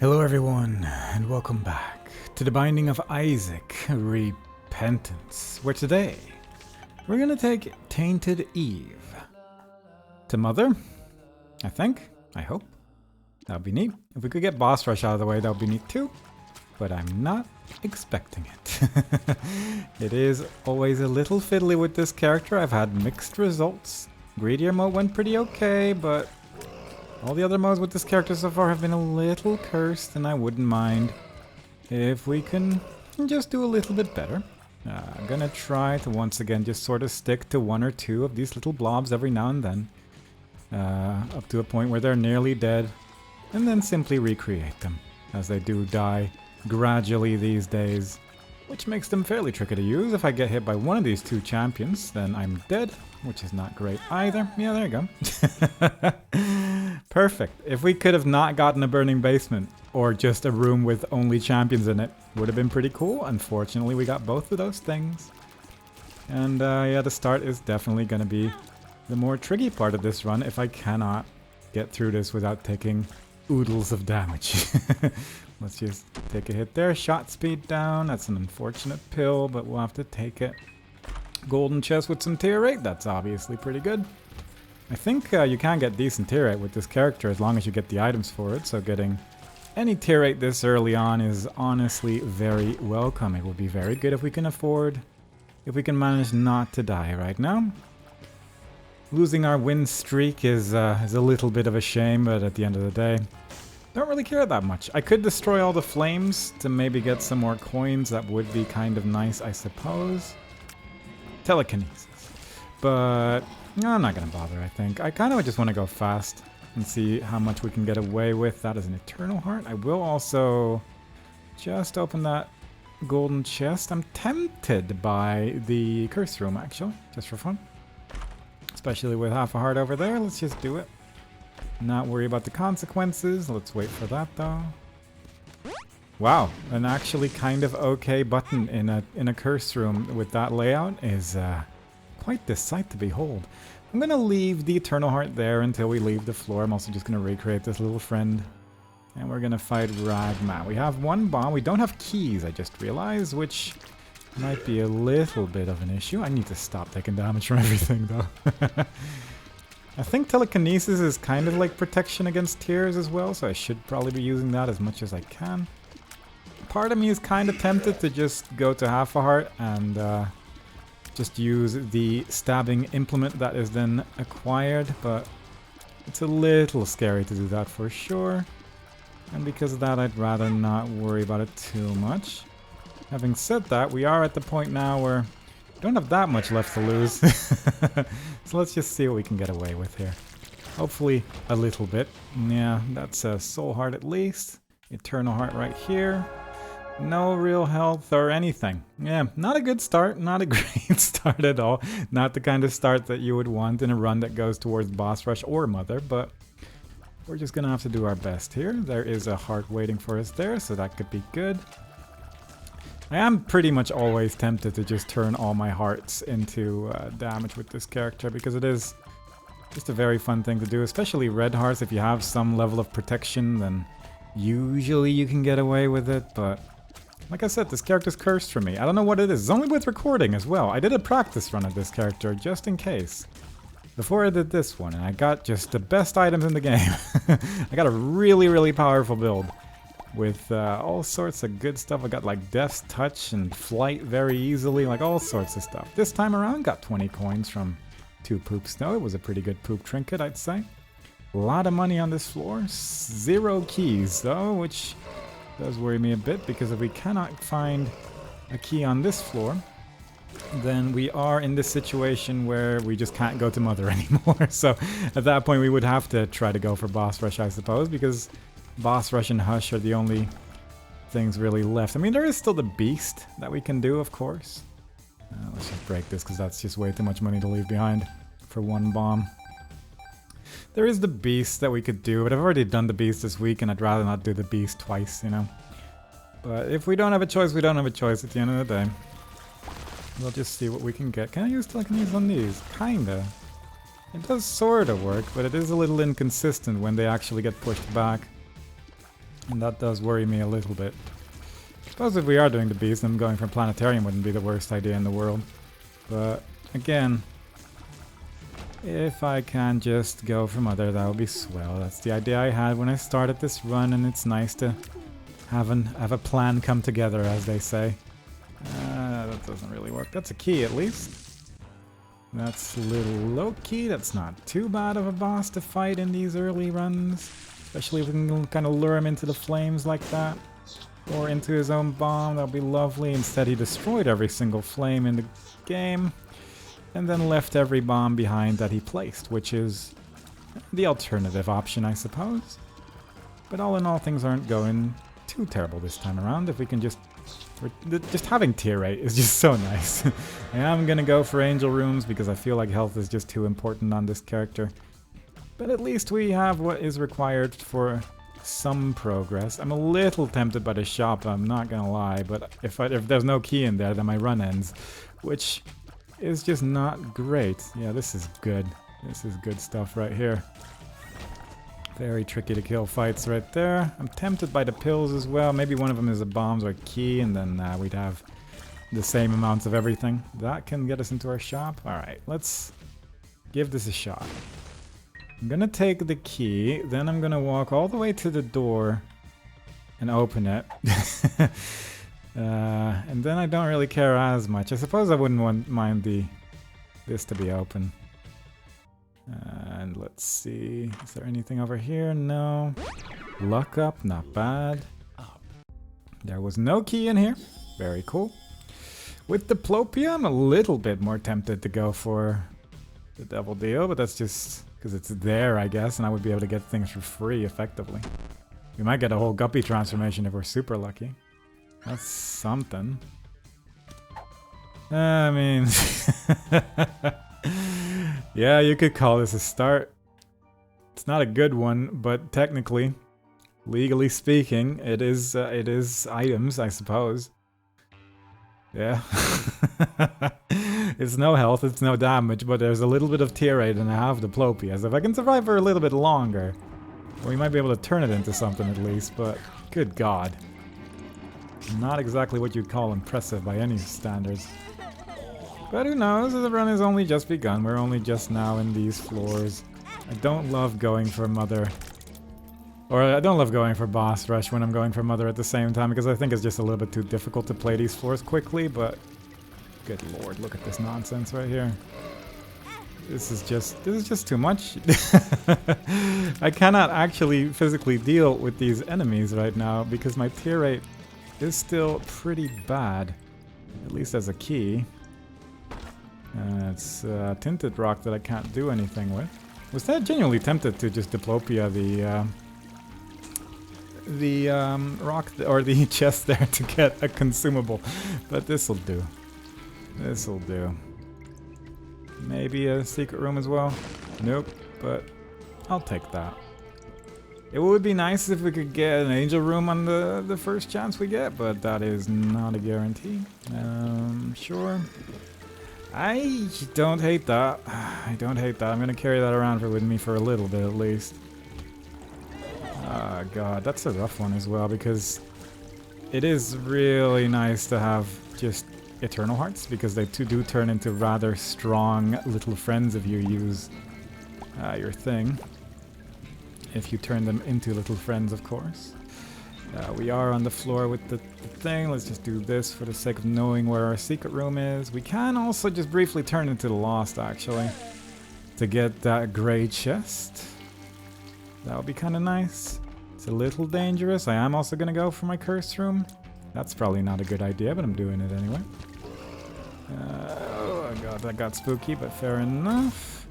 Hello everyone, and welcome back to the Binding of Isaac Repentance, where today we're gonna take Tainted Eve to Mother, I think, I hope. That would be neat. If we could get boss rush out of the way, that would be neat too, but I'm not expecting it. It is always a little fiddly with this character. I've had mixed results. Greedier mode went pretty okay, but all the other modes with this character so far have been a little cursed, and I wouldn't mind if we can just do a little bit better. I'm gonna try to once again just sort of stick to one or two of these little blobs every now and then, up to a point where they're nearly dead, and then simply recreate them, as they do die gradually these days, which makes them fairly tricky to use. If I get hit by one of these two champions, then I'm dead, which is not great either. Yeah, there you go. Perfect. If we could have not gotten a burning basement, or just a room with only champions in it, would have been pretty cool. Unfortunately, we got both of those things. And yeah, the start is definitely going to be the more tricky part of this run if I cannot get through this without taking oodles of damage. Let's just take a hit there. Shot speed down. That's an unfortunate pill, but we'll have to take it. Golden chest with some tier rate. That's obviously pretty good. I think you can get decent tier rate with this character as long as you get the items for it, so getting any tier rate this early on is honestly very welcome. It will be very good if we can manage not to die right now. Losing our win streak is a little bit of a shame, but at the end of the day, don't really care that much. I could destroy all the flames to maybe get some more coins. That would be kind of nice, I suppose. Telekinesis. But no, I'm not going to bother, I think. I kind of just want to go fast and see how much we can get away with. That is an eternal heart. I will also just open that golden chest. I'm tempted by the curse room, actually, just for fun. Especially with half a heart over there. Let's just do it. Not worry about the consequences. Let's wait for that, though. Wow, an actually kind of okay button in a curse room with that layout is quite the sight to behold. I'm gonna leave the Eternal Heart there until we leave the floor. I'm also just gonna recreate this little friend. And we're gonna fight Ragman. We have one bomb. We don't have keys, I just realized, which might be a little bit of an issue. I need to stop taking damage from everything, though. I think telekinesis is kind of like protection against tears as well, so I should probably be using that as much as I can. Part of me is kind of tempted to just go to half a heart and just use the stabbing implement that is then acquired, but it's a little scary to do that for sure. And because of that, I'd rather not worry about it too much. Having said that, we are at the point now where we don't have that much left to lose. So let's just see what we can get away with here. Hopefully a little bit. Yeah, that's a soul heart at least. Eternal heart right here. No real health or anything. Yeah, not a good start. Not a great start at all. Not the kind of start that you would want in a run that goes towards boss rush or mother, but we're just gonna have to do our best here. There is a heart waiting for us there, so that could be good. I am pretty much always tempted to just turn all my hearts into damage with this character, because it is just a very fun thing to do, especially red hearts. If you have some level of protection, then usually you can get away with it, but like I said, this character's cursed for me. I don't know what it is. It's only with recording as well. I did a practice run of this character just in case before I did this one, and I got just the best items in the game. I got a really, really powerful build with all sorts of good stuff. I got like Death's Touch and Flight very easily, like all sorts of stuff. This time around, got 20 coins from 2 poops though. It was a pretty good poop trinket, I'd say. A lot of money on this floor. 0 keys though, which does worry me a bit, because if we cannot find a key on this floor, then we are in this situation where we just can't go to Mother anymore. So at that point we would have to try to go for boss rush, I suppose, because boss rush and hush are the only things really left. I mean, there is still the beast that we can do, of course. Let's just break this, because that's just way too much money to leave behind for one bomb. There is the beast that we could do, but I've already done the beast this week, and I'd rather not do the beast twice, you know. But if we don't have a choice, we don't have a choice at the end of the day. We'll just see what we can get. Can I use telekinesis on these? Kinda. It does sorta work, but it is a little inconsistent when they actually get pushed back. And that does worry me a little bit. I suppose if we are doing the beast, then going for planetarium wouldn't be the worst idea in the world. But again, if I can just go for mother, that would be swell. That's the idea I had when I started this run, and it's nice to have a plan come together, as they say. That doesn't really work. That's a key, at least. That's a little low-key. That's not too bad of a boss to fight in these early runs. Especially if we can kind of lure him into the flames like that. Or into his own bomb. That would be lovely. Instead, he destroyed every single flame in the game. And then left every bomb behind that he placed, which is the alternative option, I suppose. But all in all, things aren't going too terrible this time around. If we can just having tier 8 is just so nice. I am gonna go for angel rooms because I feel like health is just too important on this character. But at least we have what is required for some progress. I'm a little tempted by the shop, I'm not gonna lie, but if there's no key in there, then my run ends, which is just not great. Yeah, this is good. This is good stuff right here. Very tricky to kill fights right there. I'm tempted by the pills as well. Maybe one of them is a bombs or a key, and then we'd have the same amounts of everything. That can get us into our shop. Alright, let's give this a shot. I'm gonna take the key, then I'm gonna walk all the way to the door and open it. And then I don't really care as much. I suppose I wouldn't mind this to be open. And let's see, is there anything over here? No. Luck up, not bad. There was no key in here. Very cool. With Diplopia, I'm a little bit more tempted to go for the Devil Deal, but that's just because it's there, I guess, and I would be able to get things for free, effectively. We might get a whole Guppy transformation if we're super lucky. That's something. I mean... yeah, you could call this a start. It's not a good one, but technically, legally speaking, it is items, I suppose. Yeah. It's no health, it's no damage, but there's a little bit of tier 8 and I have Diplopia. So if I can survive for a little bit longer, we might be able to turn it into something at least, but good god. Not exactly what you'd call impressive by any standards. But who knows, the run has only just begun, we're only just now in these floors. I don't love going for Mother. Or I don't love going for Boss Rush when I'm going for Mother at the same time, because I think it's just a little bit too difficult to play these floors quickly, but... Good lord, look at this nonsense right here. This is just too much. I cannot actually physically deal with these enemies right now, because my tier rate is still pretty bad. At least as a key. It's Tinted Rock that I can't do anything with. Was that genuinely tempted to just Diplopia the rock or the chest there to get a consumable, but this'll do. This'll do. Maybe a secret room as well? Nope, but I'll take that. It would be nice if we could get an angel room on the first chance we get, but that is not a guarantee. Sure. I don't hate that. I don't hate that. I'm gonna carry that around with me for a little bit at least. Oh god, that's a rough one as well, because it is really nice to have just Eternal Hearts, because they do turn into rather strong little friends if you use your thing. If you turn them into little friends, of course. We are on the floor with the thing. Let's just do this for the sake of knowing where our secret room is. We can also just briefly turn into the Lost, actually, to get that gray chest. That would be kind of nice. It's a little dangerous. I am also going to go for my curse room. That's probably not a good idea, but I'm doing it anyway. Oh god, that got spooky, but fair enough.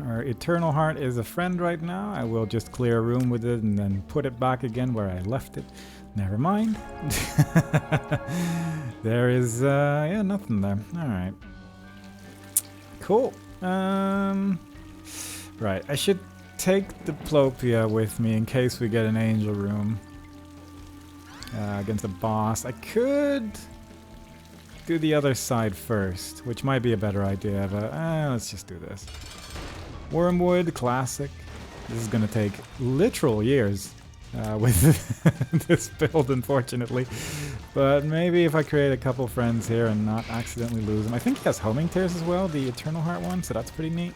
Our Eternal Heart is a friend right now. I will just clear a room with it and then put it back again where I left it. Never mind. There is, yeah, nothing there. Alright. Cool. Right, I should take Diplopia with me in case we get an angel room. Against the boss. I could do the other side first, which might be a better idea, but let's just do this. Wormwood, classic. This is gonna take literal years with this build, unfortunately. But maybe if I create a couple friends here and not accidentally lose them. I think he has homing tears as well, the Eternal Heart one, so that's pretty neat.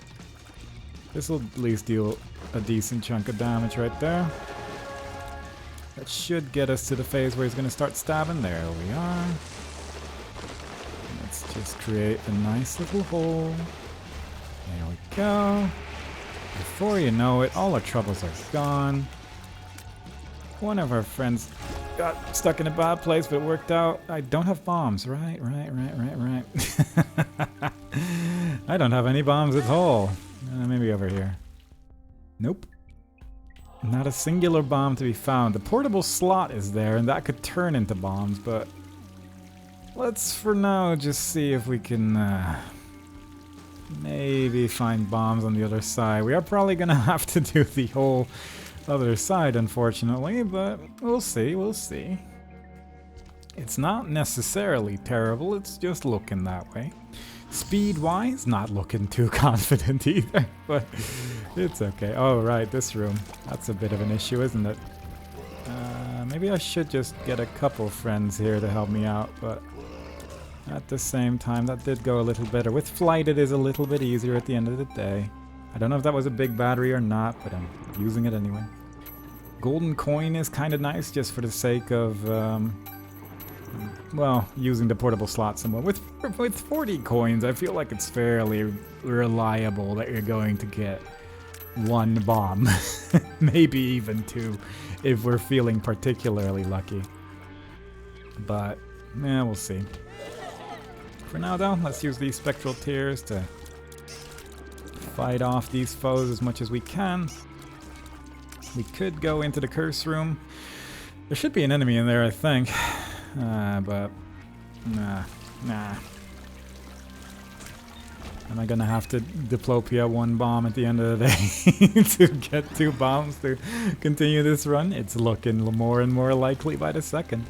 This will at least deal a decent chunk of damage right there. That should get us to the phase where he's going to start stabbing. There we are. Let's just create a nice little hole. There we go. Before you know it, all our troubles are gone. One of our friends got stuck in a bad place, but it worked out. I don't have bombs. Right. I don't have any bombs at all. Maybe over here. Nope. Not a singular bomb to be found. The portable slot is there, and that could turn into bombs, but let's for now just see if we can maybe find bombs on the other side. We are probably gonna have to do the whole other side, unfortunately, but we'll see, we'll see. It's not necessarily terrible, it's just looking that way. Speed-wise, not looking too confident either, but it's okay. Oh, right, this room. That's a bit of an issue, isn't it? Maybe I should just get a couple friends here to help me out, but at the same time, that did go a little better. With flight, it is a little bit easier at the end of the day. I don't know if that was a big battery or not, but I'm using it anyway. Golden coin is kind of nice, just for the sake of, well, using the portable slot somewhere. With 40 coins, I feel like it's fairly reliable that you're going to get one bomb. Maybe even two, if we're feeling particularly lucky. But, yeah, we'll see. For now, though, let's use these spectral tears to fight off these foes as much as we can. We could go into the curse room. There should be an enemy in there, I think. But nah. Am I gonna have to diplopia one bomb at the end of the day to get 2 bombs to continue this run? It's looking more and more likely by the second.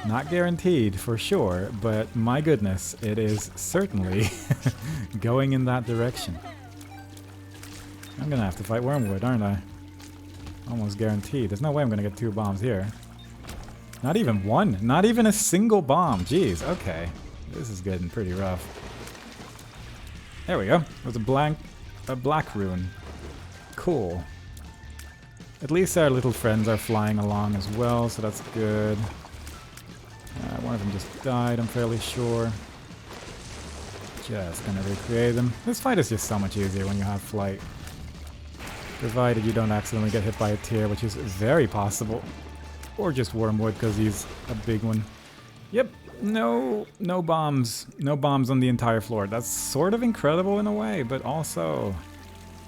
Not guaranteed, for sure, but my goodness, it is certainly going in that direction. I'm gonna have to fight Wormwood, aren't I? Almost guaranteed. There's no way I'm gonna get 2 bombs here. Not even one. Not even a single bomb. Jeez, okay. This is getting pretty rough. There we go. There's a black rune. Cool. At least our little friends are flying along as well, so that's good. One of them just died, I'm fairly sure. Just gonna recreate them. This fight is just so much easier when you have flight. Provided you don't accidentally get hit by a tear, which is very possible. Or just Wormwood, because he's a big one. Yep, no bombs. No bombs on the entire floor. That's sort of incredible in a way, but also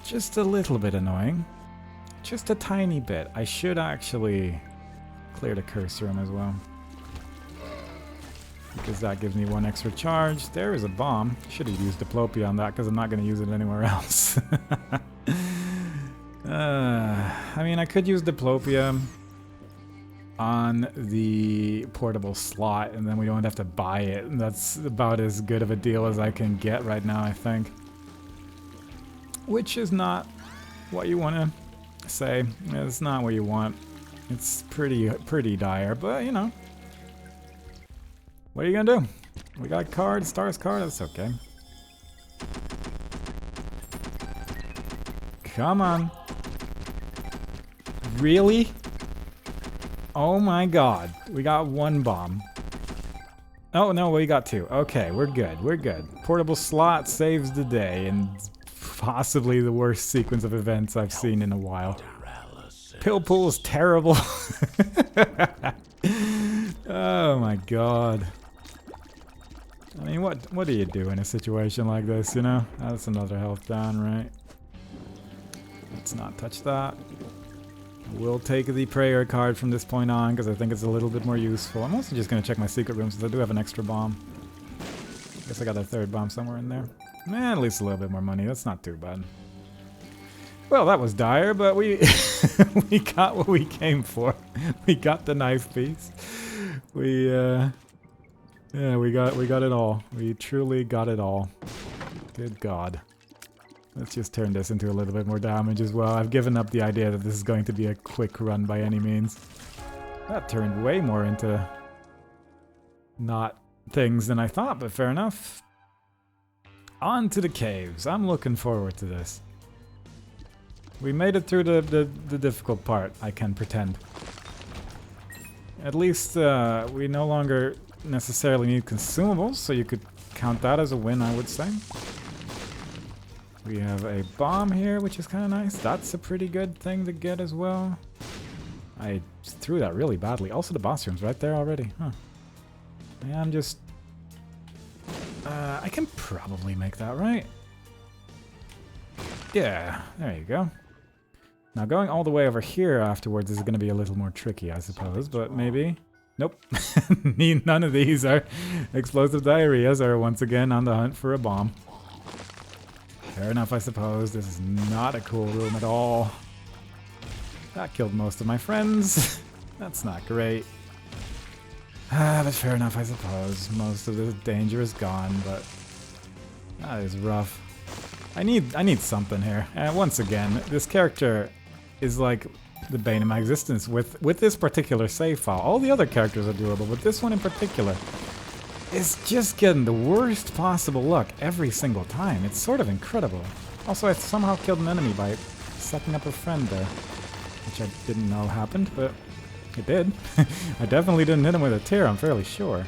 just a little bit annoying. Just a tiny bit. I should actually clear the curse room as well, because that gives me 1 extra charge. There is a bomb. Should have used Diplopia on that, because I'm not going to use it anywhere else. I mean, I could use Diplopia on the portable slot, and then we don't have to buy it. And that's about as good of a deal as I can get right now, I think. Which is not what you want to say. It's not what you want. It's pretty dire, but you know. What are you gonna do? We got a card, Stars card, that's okay. Come on. Really? Oh my god. We got 1 bomb. Oh no, we got 2. Okay, we're good, we're good. Portable slot saves the day, and possibly the worst sequence of events I've seen in a while. Pill pool is terrible. Oh my god. I mean, what do you do in a situation like this, you know? That's another health down, right? Let's not touch that. We'll take the prayer card from this point on, because I think it's a little bit more useful. I'm also just going to check my secret room, since I do have an extra bomb. Guess I got a 3rd bomb somewhere in there. At least a little bit more money. That's not too bad. Well, that was dire, but we we got what we came for. We got the knife piece. Yeah, we got it all. We truly got it all. Good God. Let's just turn this into a little bit more damage as well. I've given up the idea that this is going to be a quick run by any means. That turned way more into not things than I thought, but fair enough. On to the caves. I'm looking forward to this. We made it through the difficult part, I can pretend. At least we no longer necessarily need consumables, so you could count that as a win, I would say. We have a bomb here, which is kind of nice. That's a pretty good thing to get as well. I threw that really badly. Also, the boss room's right there already. Huh. Yeah, I'm just... I can probably make that, right? Yeah, there you go. Now, going all the way over here afterwards is going to be a little more tricky, I suppose, but maybe... Nope. None of these are explosive diarrheas are once again on the hunt for a bomb. Fair enough, I suppose. This is not a cool room at all. That killed most of my friends. That's not great. But fair enough, I suppose. Most of the danger is gone, but that is rough. I need something here. And once again, this character is like the bane of my existence with this particular save file. All the other characters are doable, but this one in particular is just getting the worst possible luck every single time. It's sort of incredible. Also, I somehow killed an enemy by sucking up a friend there, which I didn't know happened, but it did. I definitely didn't hit him with a tear, I'm fairly sure.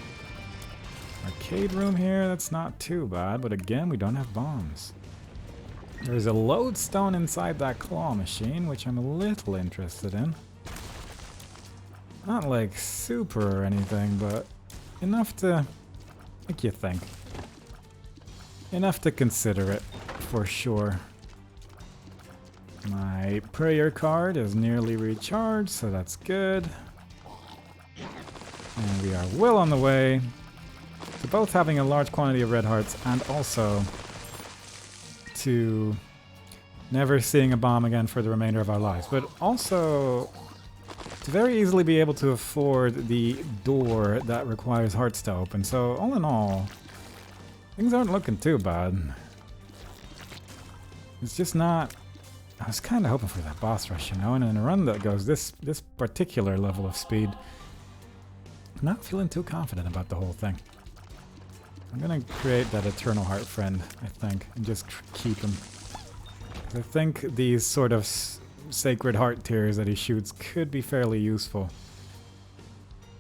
Arcade room here, that's not too bad, but again, we don't have bombs. There's a lodestone inside that claw machine, which I'm a little interested in. Not like super or anything, but enough to make you think. Enough to consider it, for sure. My prayer card is nearly recharged, so that's good. And we are well on the way to both having a large quantity of red hearts and also to never seeing a bomb again for the remainder of our lives. But also to very easily be able to afford the door that requires hearts to open. So all in all, things aren't looking too bad. It's just not... I was kind of hoping for that boss rush, you know, and in a run that goes this particular level of speed, I'm not feeling too confident about the whole thing. I'm gonna create that Eternal Heart friend, I think, and just keep him. 'Cause I think these sort of sacred heart tears that he shoots could be fairly useful.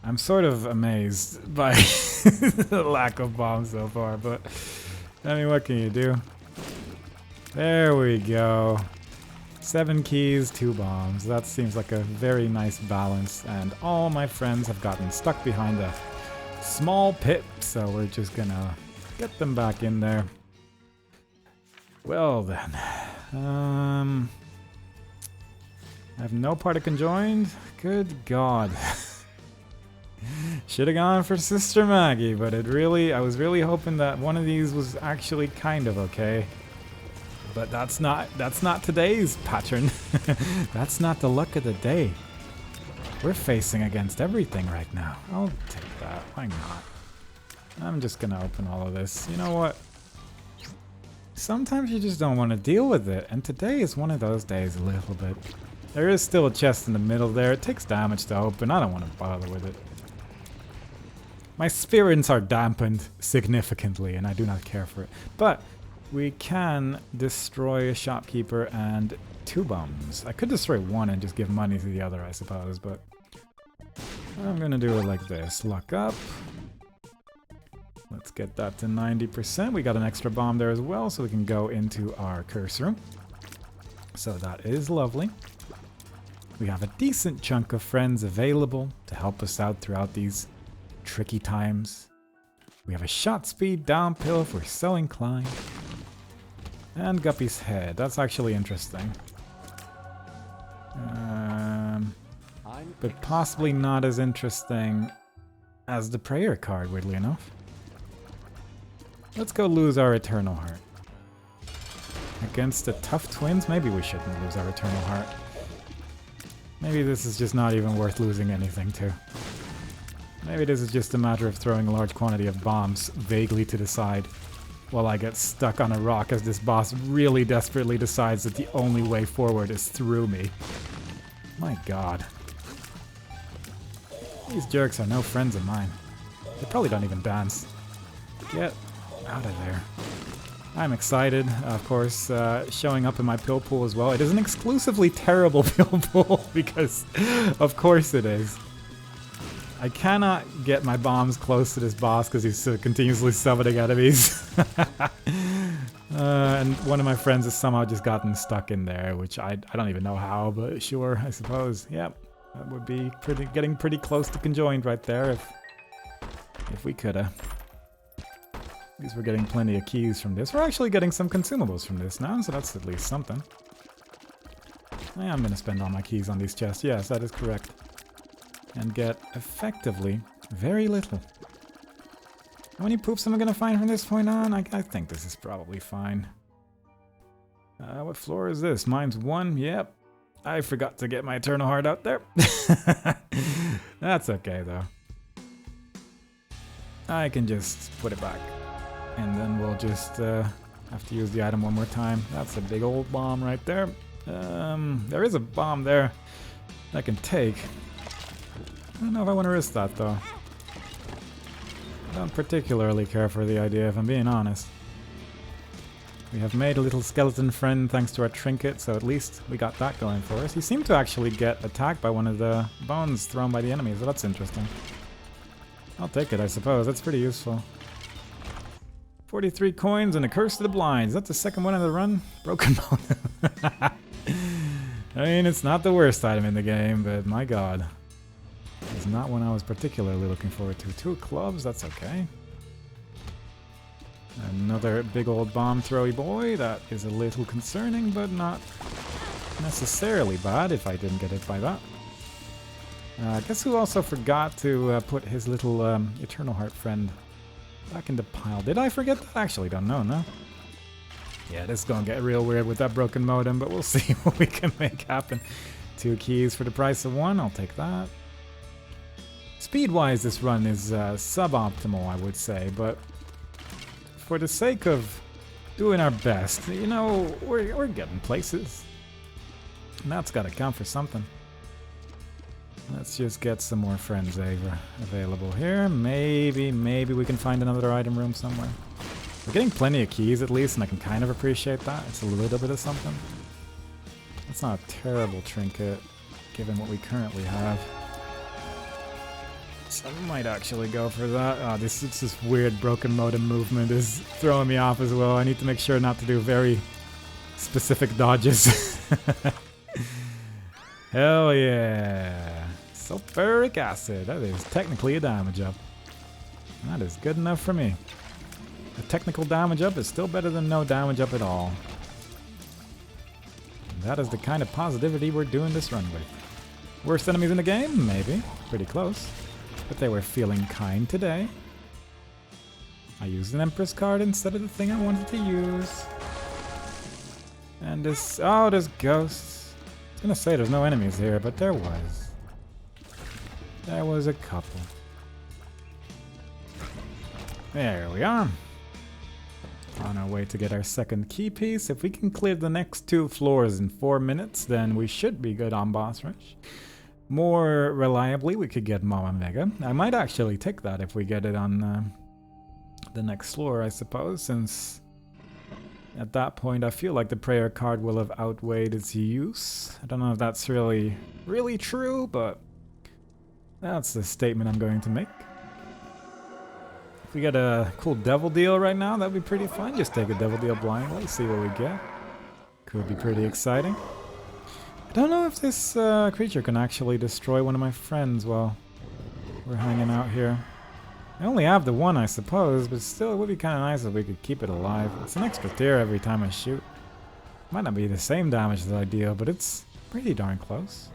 I'm sort of amazed by the lack of bombs so far, but I mean, what can you do? There we go. 7 keys, 2 bombs. That seems like a very nice balance, and all my friends have gotten stuck behind a small pit, so we're just gonna get them back in there. Well then, I have no party conjoined. Good God. Should have gone for Sister Maggie, but I was really hoping that one of these was actually kind of okay. But that's not today's pattern. That's not the luck of the day. We're facing against everything right now. I'll take that. Why not? I'm just gonna open all of this. You know what? Sometimes you just don't want to deal with it, and today is one of those days a little bit. There is still a chest in the middle there. It takes damage to open. I don't want to bother with it. My spirits are dampened significantly, and I do not care for it. But we can destroy a shopkeeper and 2 bombs. I could destroy one and just give money to the other, I suppose, but I'm gonna do it like this. Lock up. Let's get that to 90%. We got an extra bomb there as well, so we can go into our curse room. So that is lovely. We have a decent chunk of friends available to help us out throughout these tricky times. We have a shot speed down pill if we're so inclined. And Guppy's head. That's actually interesting. But possibly not as interesting as the prayer card, weirdly enough. Let's go lose our Eternal Heart. Against the tough twins? Maybe we shouldn't lose our Eternal Heart. Maybe this is just not even worth losing anything to. Maybe this is just a matter of throwing a large quantity of bombs vaguely to the side while I get stuck on a rock as this boss really desperately decides that the only way forward is through me. My god. These jerks are no friends of mine. They probably don't even dance. Get out of there. I'm excited, of course, showing up in my pill pool as well. It is an exclusively terrible pill pool because, of course it is. I cannot get my bombs close to this boss because he's continuously summoning enemies. And one of my friends has somehow just gotten stuck in there, which I don't even know how, but sure, I suppose. Yep, that would be getting pretty close to conjoined right there if we coulda. At least we're getting plenty of keys from this. We're actually getting some consumables from this now, so that's at least something. Yeah, I'm gonna spend all my keys on these chests. Yes, that is correct. And get, effectively, very little. How many poops am I gonna find from this point on? I think this is probably fine. What floor is this? Mine's 1? Yep. I forgot to get my Eternal Heart out there. That's okay, though. I can just put it back. And then we'll just have to use the item one more time. That's a big old bomb right there. There is a bomb there I can take. I don't know if I want to risk that, though. I don't particularly care for the idea, if I'm being honest. We have made a little skeleton friend thanks to our trinket, so at least we got that going for us. He seemed to actually get attacked by one of the bones thrown by the enemies, so that's interesting. I'll take it, I suppose. That's pretty useful. 43 coins and a curse to the blind. Is that the second one in the run? Broken bone. I mean, it's not the worst item in the game, but my god. It's not one I was particularly looking forward to. 2 clubs, that's okay. Another big old bomb throwy boy. That is a little concerning, but not necessarily bad if I didn't get hit by that. Guess who also forgot to put his little Eternal Heart friend back in the pile? Did I forget that? I actually don't know, no? Yeah, this is gonna get real weird with that broken modem, but we'll see what we can make happen. 2 keys for the price of 1, I'll take that. Speed-wise, this run is suboptimal, I would say, but for the sake of doing our best, you know, we're getting places. And that's gotta count for something. Let's just get some more friends available here. Maybe we can find another item room somewhere. We're getting plenty of keys at least, and I can kind of appreciate that. It's a little bit of something. That's not a terrible trinket, given what we currently have. So I might actually go for that. Oh, this weird broken modem movement is throwing me off as well. I need to make sure not to do very specific dodges. Hell yeah. Sulfuric acid. That is technically a damage up. That is good enough for me. A technical damage up is still better than no damage up at all. And that is the kind of positivity we're doing this run with. Worst enemies in the game? Maybe. Pretty close. But they were feeling kind today. I used an Empress card instead of the thing I wanted to use. And this... oh, there's ghosts. I was gonna say there's no enemies here, but there was. There was a couple. There we are. On our way to get our second key piece. If we can clear the next 2 floors in 4 minutes, then we should be good on boss rush. More reliably, we could get Mama Mega. I might actually take that if we get it on the next floor, I suppose, since at that point I feel like the prayer card will have outweighed its use. I don't know if that's really true, but that's the statement I'm going to make. If we get a cool devil deal right now, that'd be pretty fun. Just take a devil deal blindly, see what we get. Could be pretty exciting. I don't know if this creature can actually destroy one of my friends while we're hanging out here. I only have the one, I suppose, but still it would be kind of nice if we could keep it alive. It's an extra tier every time I shoot. Might not be the same damage as I deal, but it's pretty darn close.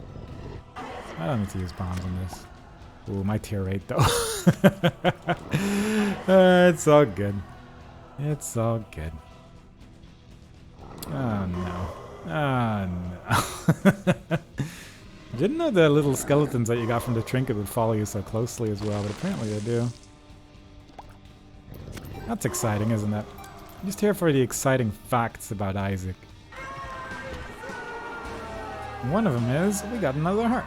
I don't need to use bombs on this. Ooh, my tier 8 though. It's all good. It's all good. Oh no. Oh no. Didn't know the little skeletons that you got from the trinket would follow you so closely as well, but apparently they do. That's exciting, isn't it? I'm just here for the exciting facts about Isaac. One of them is, we got another heart.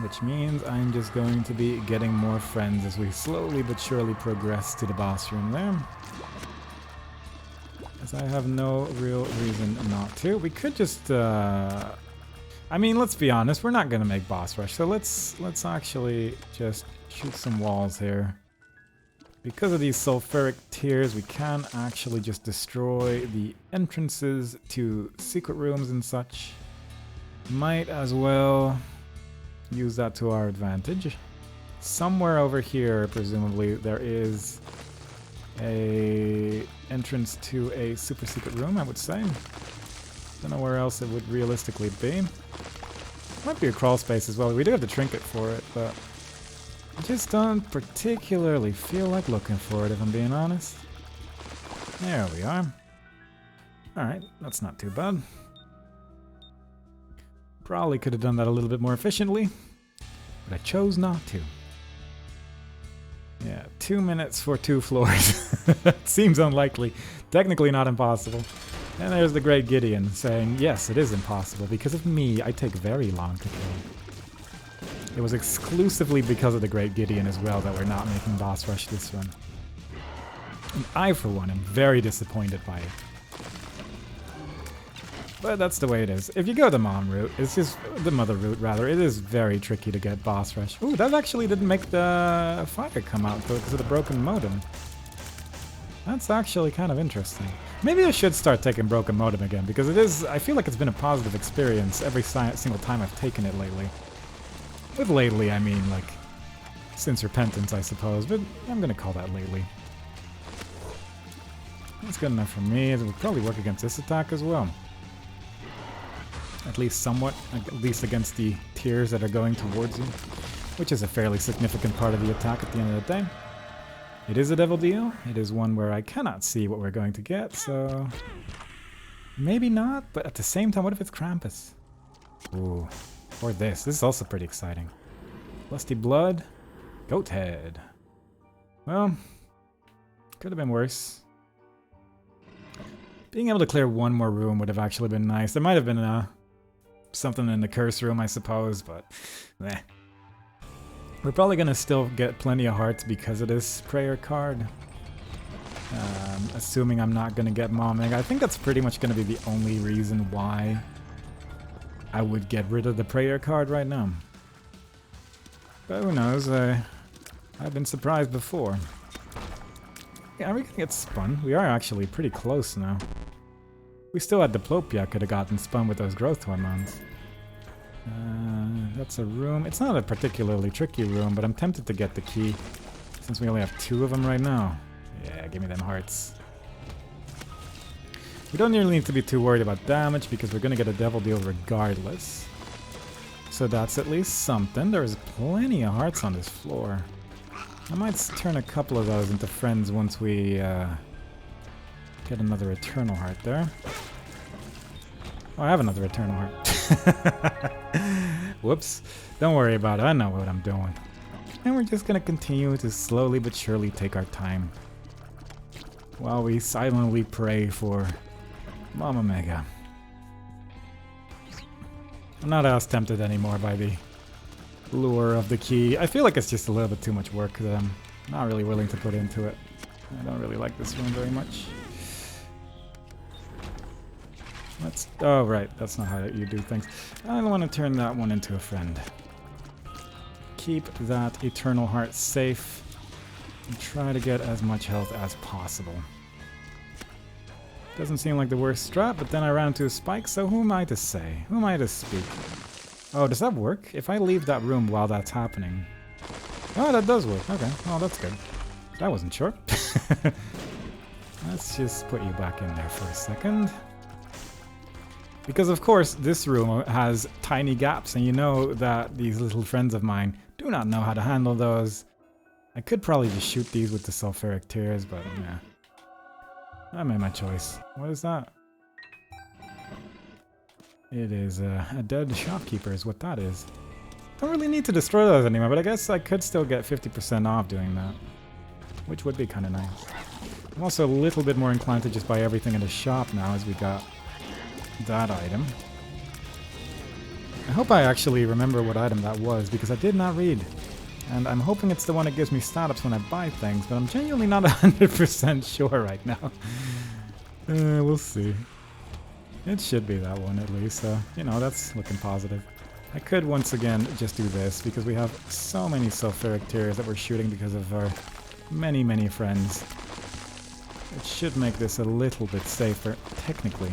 Which means I'm just going to be getting more friends as we slowly but surely progress to the boss room there. As I have no real reason not to. We could just, I mean, let's be honest, we're not gonna make boss rush, so let's actually just shoot some walls here. Because of these sulfuric tears, we can actually just destroy the entrances to secret rooms and such. Might as well use that to our advantage. Somewhere over here, presumably, there is a entrance to a super secret room, I would say. Don't know where else it would realistically be. Might be a crawl space as well. We do have the trinket for it, but I just don't particularly feel like looking for it, if I'm being honest. There we are. Alright, that's not too bad. Probably could have done that a little bit more efficiently, but I chose not to. Yeah, 2 minutes for 2 floors. That seems unlikely. Technically not impossible. And there's the great Gideon saying, yes, it is impossible. Because of me, I take very long to kill. It was exclusively because of the great Gideon as well that we're not making boss rush this run. And I, for one, am very disappointed by it. But that's the way it is. If you go the mom route, it's just the mother route rather, it is very tricky to get boss rush. Ooh, that actually didn't make the fire come out though because of the broken modem. That's actually kind of interesting. Maybe I should start taking broken modem again because it is, I feel like it's been a positive experience every single time I've taken it lately. With lately, I mean like since Repentance, I suppose, but I'm gonna call that lately. That's good enough for me. It would probably work against this attack as well. At least somewhat, at least against the tears that are going towards you, which is a fairly significant part of the attack at the end of the day. It is a devil deal. It is one where I cannot see what we're going to get, so maybe not, but at the same time, what if it's Krampus? Ooh, or this. This is also pretty exciting. Lusty Blood, Goat Head. Well, could have been worse. Being able to clear one more room would have actually been nice. There might have been something in the curse room, I suppose, but eh. We're probably gonna still get plenty of hearts because of this prayer card. Assuming I'm not gonna get momming. I think that's pretty much gonna be the only reason why I would get rid of the prayer card right now. But who knows? I've been surprised before. Yeah, are we gonna get spun? We are actually pretty close now. We still had Diplopia could have gotten spun with those growth hormones. That's a room. It's not a particularly tricky room, but I'm tempted to get the key since we only have 2 of them right now. Yeah, give me them hearts. We don't really need to be too worried about damage because we're going to get a devil deal regardless. So that's at least something. There's plenty of hearts on this floor. I might turn a couple of those into friends once we get another Eternal Heart there. Oh, I have another Eternal Heart. Whoops. Don't worry about it. I know what I'm doing. And we're just going to continue to slowly but surely take our time while we silently pray for Mama Mega. I'm not as tempted anymore by the lure of the key. I feel like it's just a little bit too much work that I'm not really willing to put into it. I don't really like this one very much. Let's... Oh, right. That's not how you do things. I want to turn that one into a friend. Keep that Eternal Heart safe. And try to get as much health as possible. Doesn't seem like the worst strat, but then I ran into a spike, so who am I to say? Who am I to speak? Oh, does that work? If I leave that room while that's happening... Oh, that does work. Okay. Oh, that's good. I wasn't sure. Let's just put you back in there for a second. Because, of course, this room has tiny gaps, and you know that these little friends of mine do not know how to handle those. I could probably just shoot these with the sulfuric tears, but yeah. I made my choice. What is that? It is a dead shopkeeper is what that is. Don't really need to destroy those anymore, but I guess I could still get 50% off doing that. Which would be kind of nice. I'm also a little bit more inclined to just buy everything in the shop now as we got that item. I hope I actually remember what item that was, because I did not read. And I'm hoping it's the one that gives me stat-ups when I buy things, but I'm genuinely not 100% sure right now. We'll see. It should be that one at least, so, you know, that's looking positive. I could once again just do this, because we have so many sulfuric tears that we're shooting because of our many, many friends. It should make this a little bit safer, technically.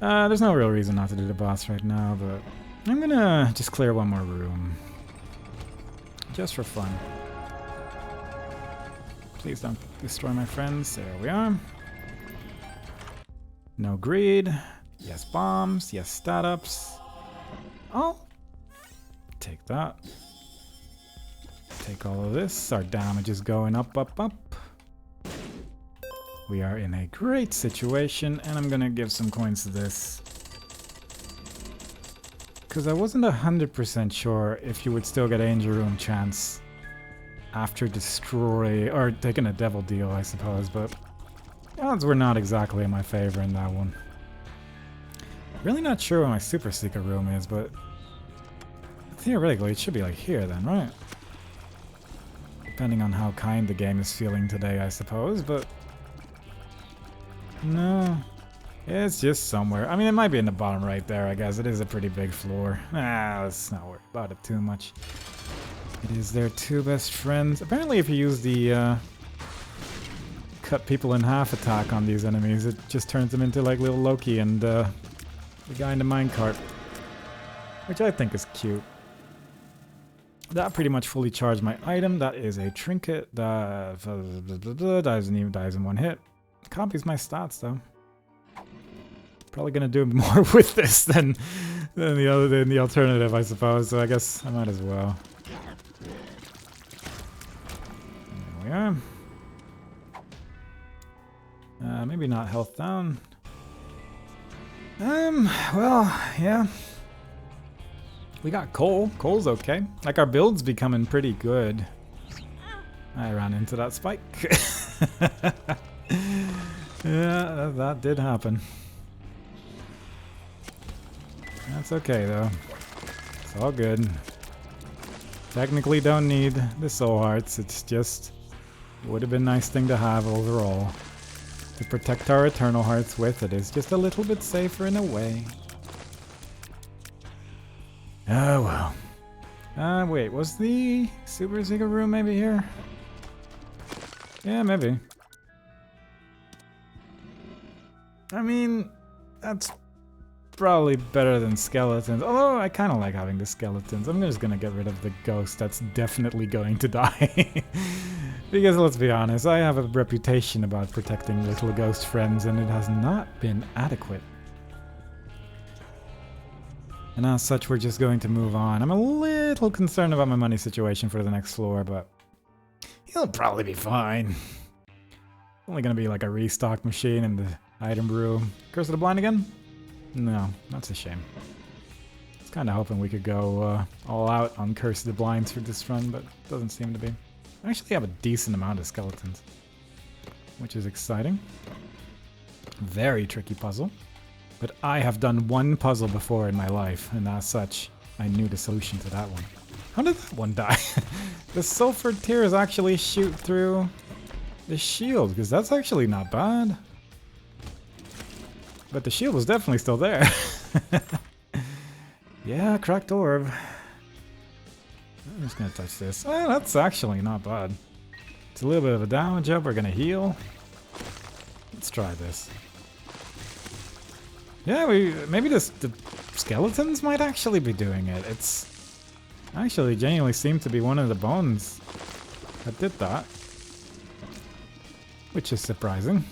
There's no real reason not to do the boss right now, but I'm gonna just clear one more room. Just for fun. Please don't destroy my friends. There we are. No greed. Yes bombs. Yes stat-ups. Oh! Take that. Take all of this. Our damage is going up, up, up. We are in a great situation, and I'm gonna give some coins to this. Because I wasn't 100% sure if you would still get Angel Room chance after destroy, or taking a devil deal, I suppose, but odds were not exactly in my favor in that one. Really not sure where my Super Secret Room is, but theoretically it should be like here then, right? Depending on how kind the game is feeling today, I suppose, but no, it's just somewhere. I mean, it might be in the bottom right there, I guess. It is a pretty big floor. Let's not worry about it too much. It is their two best friends. Apparently, if you use the cut people in half attack on these enemies, it just turns them into like little Loki and the guy in the minecart, which I think is cute. That pretty much fully charged my item. That is a trinket that dies in one hit. Copies my stats though. Probably gonna do more with this than the alternative, I suppose. So I guess I might as well. There we are. Maybe not health down. Well, yeah. We got coal. Coal's okay. Like, our build's becoming pretty good. I ran into that spike. Yeah, that did happen. That's okay, though. It's all good. Technically don't need the soul hearts. It's just... would have been a nice thing to have overall. To protect our eternal hearts with. It is just a little bit safer in a way. Oh well. Wait, was the Super Secret Room maybe here? Yeah, maybe. I mean, that's probably better than skeletons. Although I kind of like having the skeletons. I'm just gonna get rid of the ghost that's definitely going to die. Because let's be honest, I have a reputation about protecting little ghost friends, and it has not been adequate. And as such, we're just going to move on. I'm a little concerned about my money situation for the next floor, but he'll probably be fine. Only gonna be like a restock machine in the item room. Curse of the Blind again? No, that's a shame. I was kind of hoping we could go all out on Curse of the Blinds for this run, but doesn't seem to be. I actually have a decent amount of skeletons, which is exciting. Very tricky puzzle. But I have done one puzzle before in my life, and as such, I knew the solution to that one. How did that one die? The sulfur tears actually shoot through the shield, because that's actually not bad. But the shield was definitely still there. Yeah, cracked orb. I'm just gonna touch this. Oh, that's actually not bad. It's a little bit of a damage up. We're gonna heal. Let's try this. Yeah, maybe the skeletons might actually be doing it. It's actually genuinely seemed to be one of the bones that did that, which is surprising.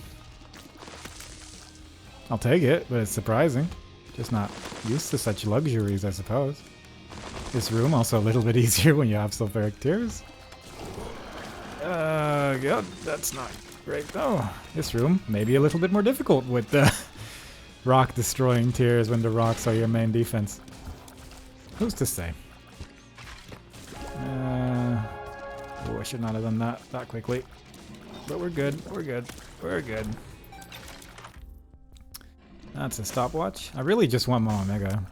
I'll take it, but it's surprising. Just not used to such luxuries, I suppose. This room also a little bit easier when you have sulfuric tears. God, that's not great though. This room maybe a little bit more difficult with the rock destroying tears when the rocks are your main defense. Who's to say? Oh, I should not have done that quickly. but we're good. We're good. We're good. That's a stopwatch. I really just want Mama Mega.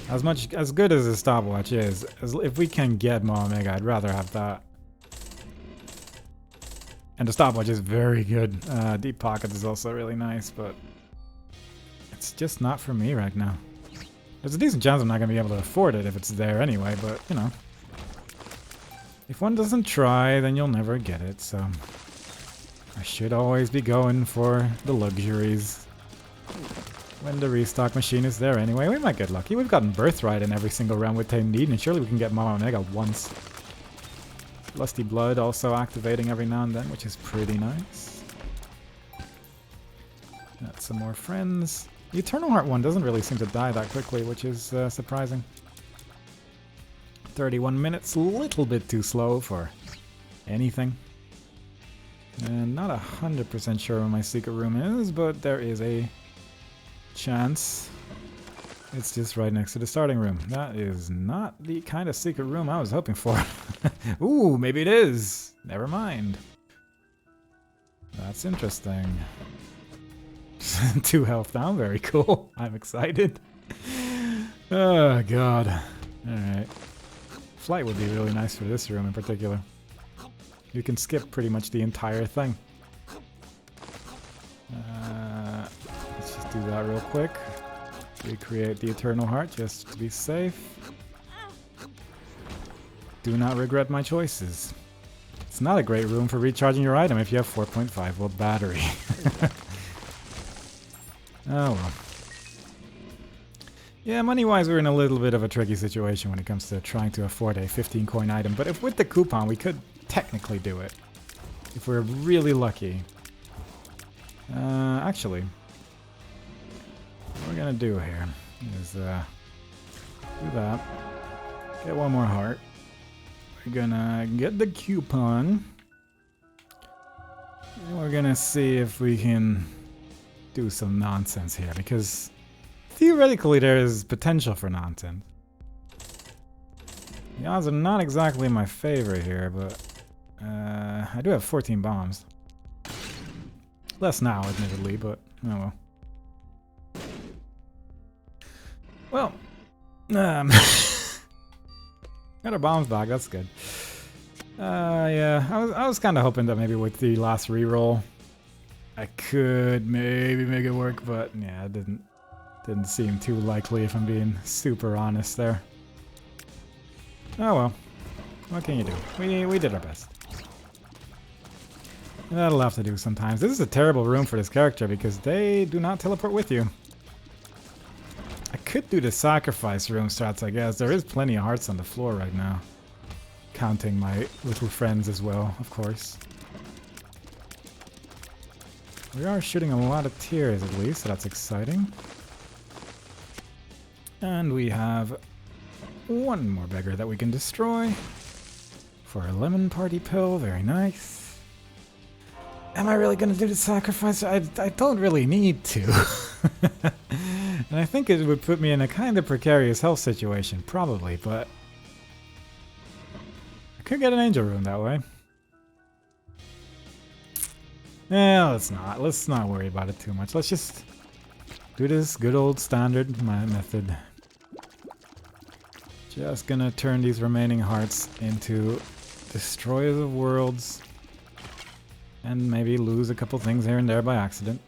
As good as a stopwatch is, if we can get Mama Mega, I'd rather have that. And the stopwatch is very good. Deep Pockets is also really nice, but it's just not for me right now. There's a decent chance I'm not going to be able to afford it if it's there anyway, but, you know. If one doesn't try, then you'll never get it, so... I should always be going for the luxuries. When the restock machine is there anyway, we might get lucky. We've gotten Birthright in every single round with Tainted, and surely we can get Mama Mega once. Lusty Blood also activating every now and then, which is pretty nice. Got some more friends. The Eternal Heart one doesn't really seem to die that quickly, which is surprising. 31 minutes, a little bit too slow for anything. And not 100% sure where my secret room is, but there is a chance. It's just right next to the starting room. That is not the kind of secret room I was hoping for. Ooh, maybe it is. Never mind. That's interesting. 2 health down, very cool. I'm excited. Oh god. Alright. Flight would be really nice for this room in particular. You can skip pretty much the entire thing. Let's just do that real quick. Recreate the Eternal Heart just to be safe. Do not regret my choices. It's not a great room for recharging your item if you have 4.5 volt battery. Oh well. Yeah, money-wise we're in a little bit of a tricky situation when it comes to trying to afford a 15 coin item, but if with the coupon we could technically do it. If we're really lucky. Actually, what we're gonna do here is do that. Get one more heart. We're gonna get the coupon. And we're gonna see if we can do some nonsense here, because theoretically there is potential for nonsense. The odds are not exactly in my favor here, but I do have 14 bombs. Less now, admittedly, but oh well. Well, got our bombs back, that's good. Yeah, I was kind of hoping that maybe with the last reroll I could maybe make it work, but yeah, it didn't seem too likely if I'm being super honest there. Oh well, what can you do? We did our best. That'll have to do sometimes. This is a terrible room for this character because they do not teleport with you. I could do the sacrifice room strats, I guess. There is plenty of hearts on the floor right now. Counting my little friends as well, of course. We are shooting a lot of tears at least, so that's exciting. And we have one more beggar that we can destroy. For a lemon party pill, very nice. Am I really gonna do the sacrifice? I don't really need to. And I think it would put me in a kind of precarious health situation, probably, but I could get an angel rune that way. Yeah, let's not worry about it too much. Let's just do this good old standard method. Just gonna turn these remaining hearts into destroyers of worlds. And maybe lose a couple things here and there by accident.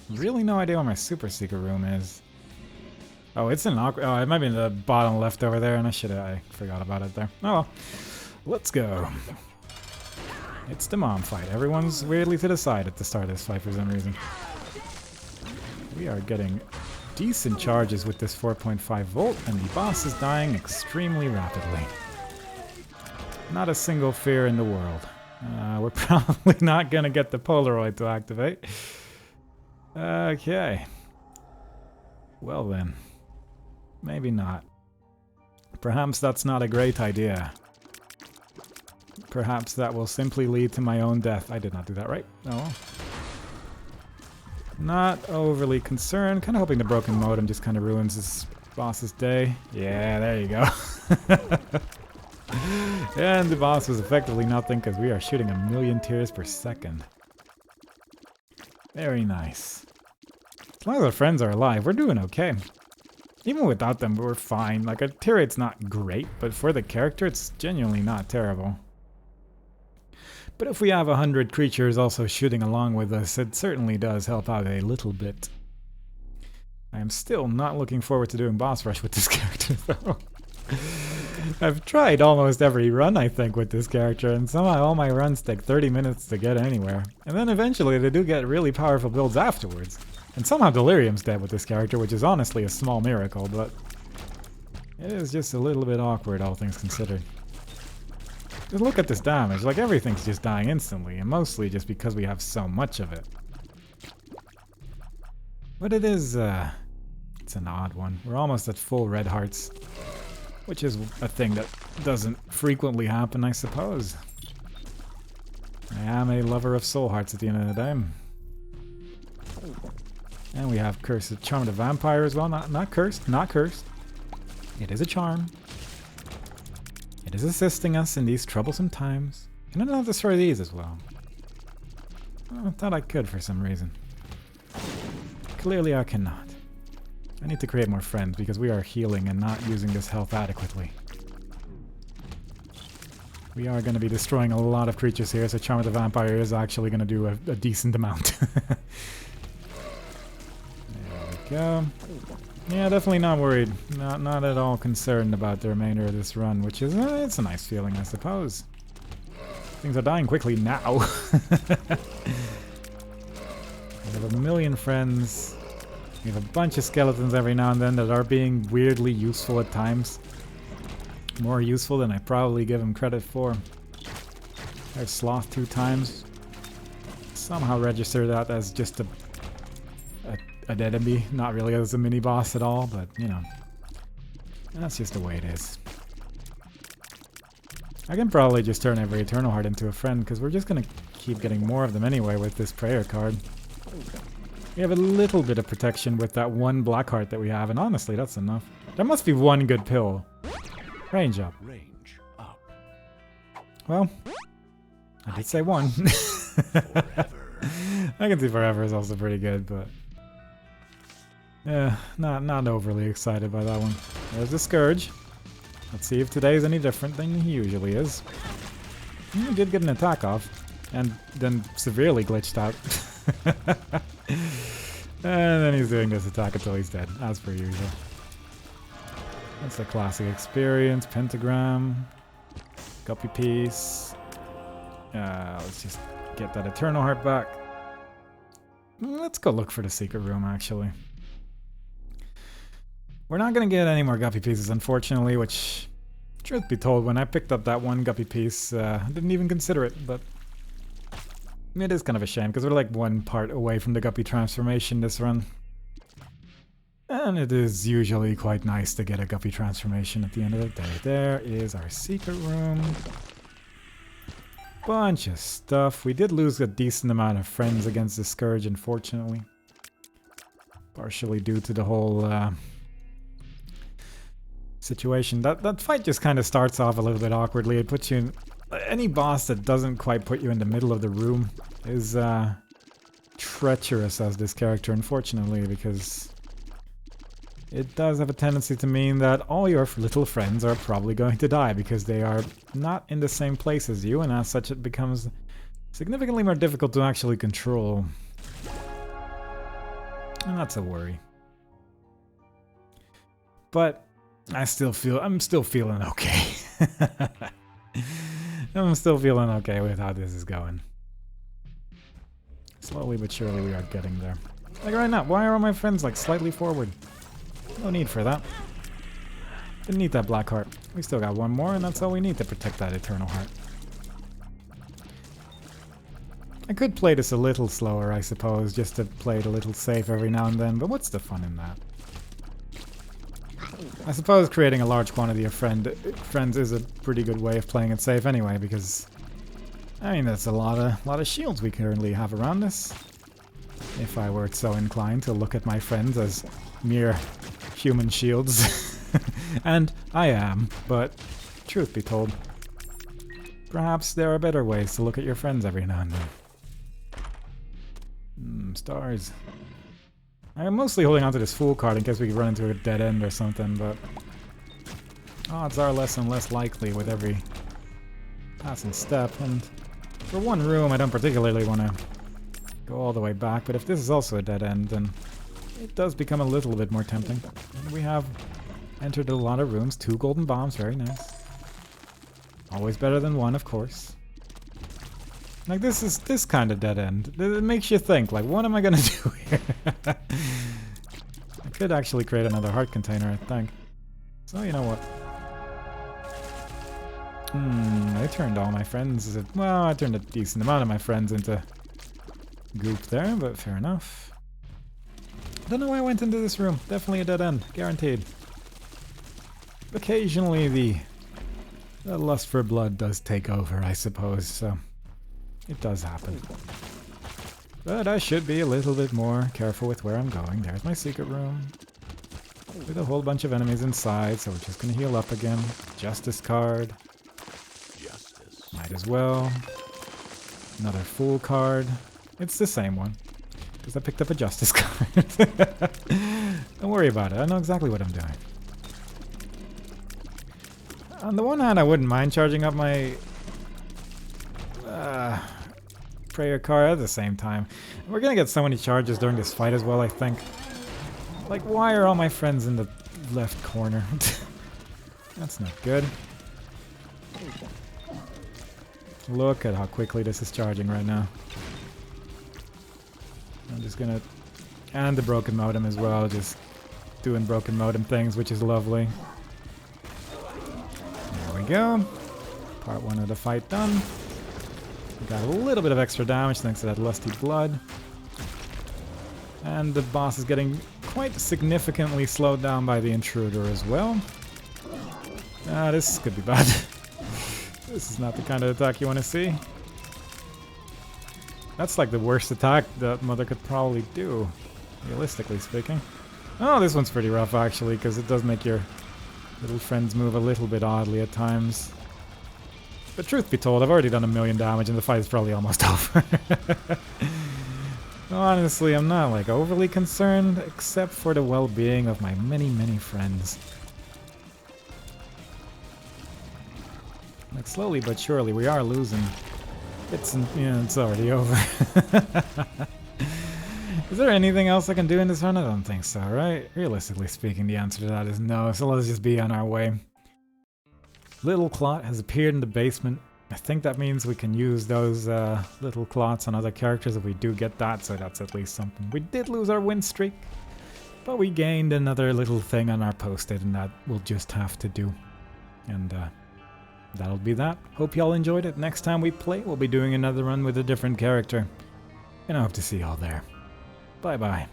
Really no idea where my super secret room is. Oh, it's in oh, it might be in the bottom left over there, and I forgot about it there. Oh well. Let's go. It's the mom fight. Everyone's weirdly to the side at the start of this fight for some reason. We are getting decent charges with this 4.5 volt, and the boss is dying extremely rapidly. Not a single fear in the world. We're probably not gonna get the Polaroid to activate. Okay. Well then. Maybe not. Perhaps that's not a great idea. Perhaps that will simply lead to my own death. I did not do that right. Oh well. Not overly concerned. Kind of hoping the broken modem just kind of ruins this boss's day. Yeah, there you go. And the boss was effectively nothing because we are shooting 1,000,000 tears per second. Very nice. As long as our friends are alive, we're doing okay. Even without them, we're fine. Like, our tear rate's not great, but for the character, it's genuinely not terrible. But if we have 100 creatures also shooting along with us, it certainly does help out a little bit. I am still not looking forward to doing boss rush with this character, though. I've tried almost every run, I think, with this character, and somehow all my runs take 30 minutes to get anywhere. And then eventually they do get really powerful builds afterwards. And somehow Delirium's dead with this character, which is honestly a small miracle, but it is just a little bit awkward, all things considered. Just look at this damage, like everything's just dying instantly, and mostly just because we have so much of it. But it is, it's an odd one. We're almost at full red hearts, which is a thing that doesn't frequently happen, I suppose. I am a lover of soul hearts at the end of the day. And we have Cursed Charm of the Vampire as well. Not cursed, not cursed. It is a charm. It is assisting us in these troublesome times. And I don't have to destroy these as well. I thought I could for some reason. Clearly I cannot. I need to create more friends because we are healing and not using this health adequately. We are going to be destroying a lot of creatures here, so Charm of the Vampire is actually going to do a decent amount. Go. Yeah, definitely not worried. Not at all concerned about the remainder of this run, which is it's a nice feeling, I suppose. Things are dying quickly now. We have 1,000,000 friends. We have a bunch of skeletons every now and then that are being weirdly useful at times. More useful than I probably give them credit for. I've Sloth 2 times. Somehow register that as just a dead enemy, not really as a mini boss at all, but you know, that's just the way it is. I can probably just turn every Eternal Heart into a friend because we're just gonna keep getting more of them anyway with this prayer card. We have a little bit of protection with that one black heart that we have, and honestly, that's enough. There must be one good pill. Range up. Range up. Well, I did say one. I can see Forever is also pretty good, but yeah, not overly excited by that one. There's the Scourge. Let's see if today is any different than he usually is. He did get an attack off, and then severely glitched out. And then he's doing this attack until he's dead, as per usual. That's a classic experience. Pentagram. Guppy piece. Let's just get that Eternal Heart back. Let's go look for the secret room, actually. We're not going to get any more Guppy pieces, unfortunately, which, truth be told, when I picked up that one Guppy piece, I didn't even consider it, but it is kind of a shame, because we're like one part away from the Guppy transformation this run. And it is usually quite nice to get a Guppy transformation at the end of the day. There is our secret room. Bunch of stuff. We did lose a decent amount of friends against the Scourge, unfortunately. Partially due to the whole situation. That fight just kind of starts off a little bit awkwardly. It puts you in... Any boss that doesn't quite put you in the middle of the room is treacherous as this character, unfortunately, because it does have a tendency to mean that all your little friends are probably going to die because they are not in the same place as you, and as such it becomes significantly more difficult to actually control. And that's a worry. But I'm still feeling okay. I'm still feeling okay with how this is going. Slowly but surely we are getting there. Like right now, why are all my friends like slightly forward? No need for that. Didn't need that black heart. We still got one more, and that's all we need to protect that Eternal Heart. I could play this a little slower, I suppose, just to play it a little safe every now and then, but what's the fun in that? I suppose creating a large quantity of friends is a pretty good way of playing it safe anyway, because I mean that's a lot of shields we currently have around us. If I were so inclined to look at my friends as mere human shields, and I am, but truth be told, perhaps there are better ways to look at your friends every now and then. Stars. I'm mostly holding on to this Fool card in case we run into a dead end or something, but odds are less and less likely with every passing step, and for one room I don't particularly want to go all the way back, but if this is also a dead end, then it does become a little bit more tempting. And we have entered a lot of rooms, 2 golden bombs, very nice. Always better than 1, of course. Like, this is this kind of dead end. It makes you think, like, what am I gonna do here? I could actually create another heart container, I think. So, you know what? I turned all my friends... Well, I turned a decent amount of my friends into goop there, but fair enough. Don't know why I went into this room. Definitely a dead end. Guaranteed. Occasionally the lust for blood does take over, I suppose, so it does happen. But I should be a little bit more careful with where I'm going. There's my secret room. With a whole bunch of enemies inside, so we're just gonna heal up again. Justice card. Justice. Might as well. Another Fool card. It's the same one. Because I picked up a Justice card. Don't worry about it, I know exactly what I'm doing. On the one hand, I wouldn't mind charging up my prayer card at the same time. We're gonna get so many charges during this fight as well, I think. Like, why are all my friends in the left corner? That's not good. Look at how quickly this is charging right now. I'm just gonna... And the broken modem as well, just doing broken modem things, which is lovely. There we go. Part 1 of the fight done. We got a little bit of extra damage thanks to that lusty blood. And the boss is getting quite significantly slowed down by the intruder as well. This could be bad. This is not the kind of attack you want to see. That's like the worst attack that Mother could probably do, realistically speaking. Oh, this one's pretty rough actually, because it does make your little friends move a little bit oddly at times. But truth be told, I've already done 1,000,000 damage and the fight is probably almost over. Honestly, I'm not like overly concerned, except for the well-being of my many, many friends. Like, slowly but surely, we are losing. It's already over. Is there anything else I can do in this run? I don't think so, right? Realistically speaking, the answer to that is no, so let's just be on our way. Little clot has appeared in the basement. I think that means we can use those little clots on other characters if we do get that, so that's at least something. We did lose our win streak, but we gained another little thing on our post-it, and that will just have to do. And that'll be that. Hope y'all enjoyed it. Next time we play, we'll be doing another run with a different character. And I hope to see y'all there. Bye-bye.